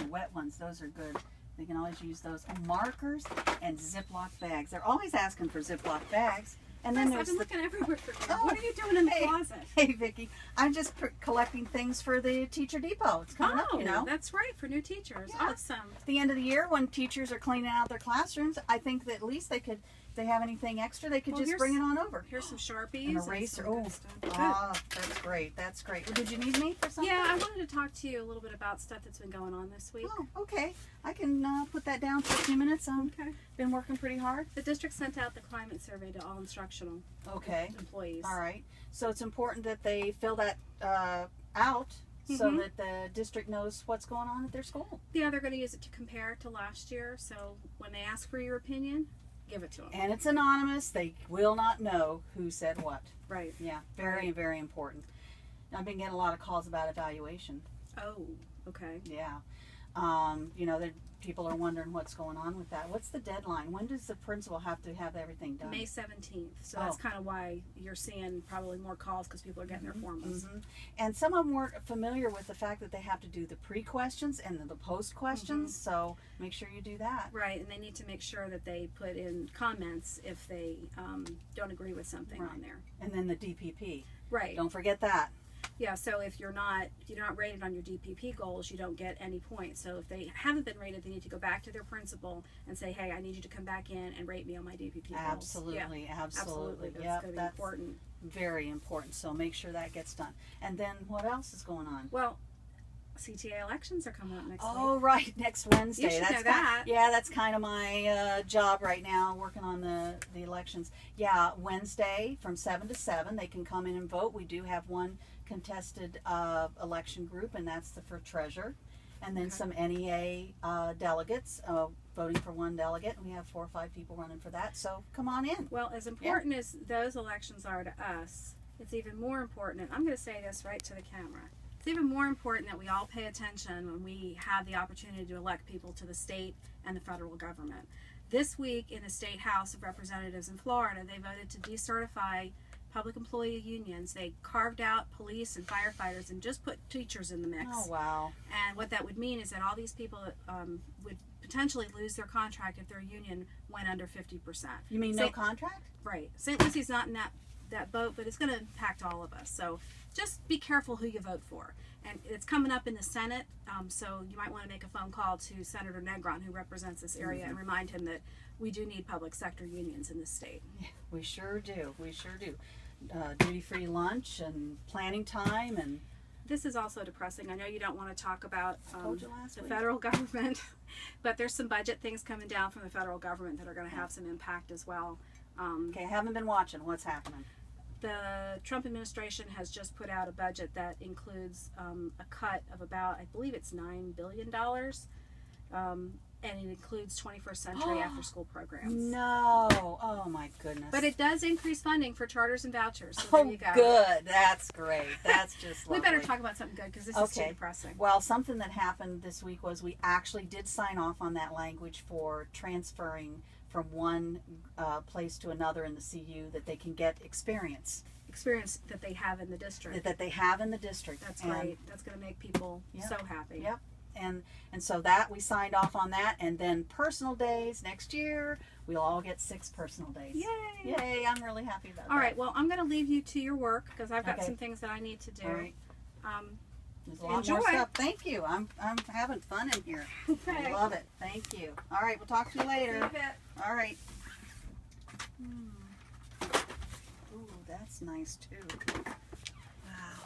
Ooh, wet ones, those are good. They can always use those. Oh, markers and Ziploc bags. They're always asking for Ziploc bags. And then I've been looking everywhere for them. Oh, What are you doing in the hey, closet? Hey, Vicki. I'm just collecting things for the Teacher Depot. It's coming up, you know. That's right, for new teachers. Yeah. Awesome. At the end of the year, when teachers are cleaning out their classrooms, I think that at least they could, if they have anything extra, they could just bring it on over. Here's some Sharpies. An eraser. And Oh, some that's great. That's great. Well, did you need me for something? Yeah, I wanted to talk to you a little bit about stuff that's been going on this week. Oh, okay. I can put that down for a few minutes. Okay. Been working pretty hard. The district sent out the climate survey to all instructional employees. All right. So it's important that they fill that out so that the district knows what's going on at their school. Yeah, they're going to use it to compare to last year. So when they ask for your opinion, give it to them. And it's anonymous. They will not know who said what. Right. Yeah. Very, very important. I've been getting a lot of calls about evaluation. Oh, okay. Yeah. You know, people are wondering what's going on with that. What's the deadline? When does the principal have to have everything done? May 17th. So that's kind of why you're seeing probably more calls because people are getting their formals. And some of them weren't familiar with the fact that they have to do the pre-questions and the post-questions. So make sure you do that. Right, and they need to make sure that they put in comments if they don't agree with something on there. And then the DPP. Right. Don't forget that. Yeah, so if you're not rated on your DPP goals, you don't get any points. So if they haven't been rated, they need to go back to their principal and say, hey, I need you to come back in and rate me on my DPP goals. Absolutely, Yeah, absolutely. That's going to be important. Very important. So make sure that gets done. And then what else is going on? Well, CTA elections are coming up next week. Oh, right, next Wednesday. You should know that. Yeah, that's kind of my job right now, working on the elections. Yeah, Wednesday from 7 to 7, they can come in and vote. We do have one contested election group, and that's for treasurer. And then some NEA delegates voting for one delegate, and we have 4 or 5 people running for that. So come on in. Well, as important as those elections are to us, it's even more important, and I'm going to say this right to the camera, it's even more important that we all pay attention when we have the opportunity to elect people to the state and the federal government. This week in the State House of Representatives in Florida, they voted to decertify public employee unions. They carved out police and firefighters and just put teachers in the mix. Oh, wow. And what that would mean is that all these people would potentially lose their contract if their union went under 50%. You mean no contract? Right. St. Lucie's not in that boat, but it's going to impact all of us. So just be careful who you vote for. And it's coming up in the Senate, so you might want to make a phone call to Senator Negron, who represents this area, and remind him that we do need public sector unions in this state. Yeah, we sure do. We sure do. Duty-free lunch and planning time and... This is also depressing. I know you don't want to talk about the week. federal government, but there's some budget things coming down from the federal government that are going to have some impact as well. Okay, I haven't been watching. What's happening? The Trump administration has just put out a budget that includes a cut of about, I believe it's $9 billion, and it includes 21st century after-school programs. No. Oh, my goodness. But it does increase funding for charters and vouchers, so oh, there you go. Good. That's great. That's just lovely. We better talk about something good, because this is too depressing. Well, something that happened this week was we actually did sign off on that language for transferring from one place to another in the CU, that they can get experience That they have in the district. that they have in the district. That's great. That's going to make people so happy. Yep. And so that we signed off on that, and then personal days next year we'll all get 6 personal days. Yay! Yay! I'm really happy about that. All right. Well, I'm going to leave you to your work because I've got some things that I need to do. All right. There's a lot Enjoy. more stuff. Thank you. I'm having fun in here. Okay. I love it. Thank you. All right. We'll talk to you later. See you in a bit. All right. Ooh, that's nice too.